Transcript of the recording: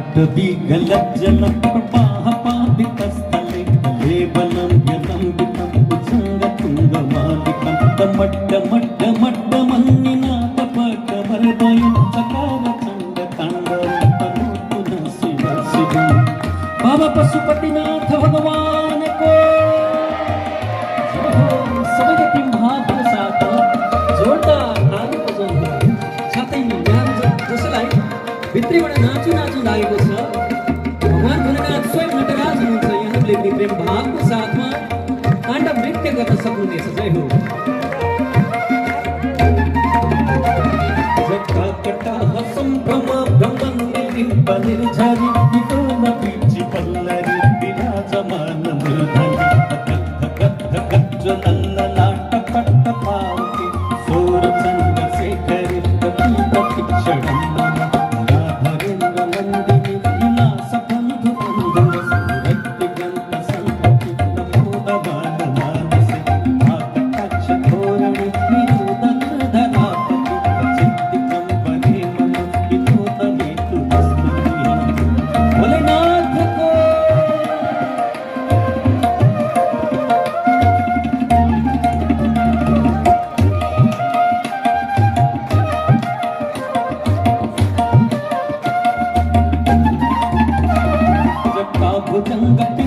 अट्टदिगलज्जलं प्रपाहपादितस्थले लेबलं यलम्बितं भुजङ्गतुङ्गमालिकं तमड्डमड्डमड्डमन्निनाथपटवर्धयं चकारचण्डताण्डवं शिव शिवं बाबा पशुपतिनाथ भगवान को सबैले टिम भागको साथ जोरदार ताली बजाउनु साथै यहाँ जसलाई भित्रीबाट नाचु नाचु लागेको छ भगवान भोलेनाथ स्वयं नटराज हुनुहुन्छ यहाँले प्रेम भावको साथमा ताण्डव नृत्य गर्न सक्नुहुनेछ जय हो जटाकटा सम्भ्रम ब्रह्मनिर्झरि निकोन पिचि पल्लरि विराजमान मृधनि गज्जलन्न लाटपट्ट पावति सोर चन्द्रशेखरि प्रति प्रतिक्षणं भुजंग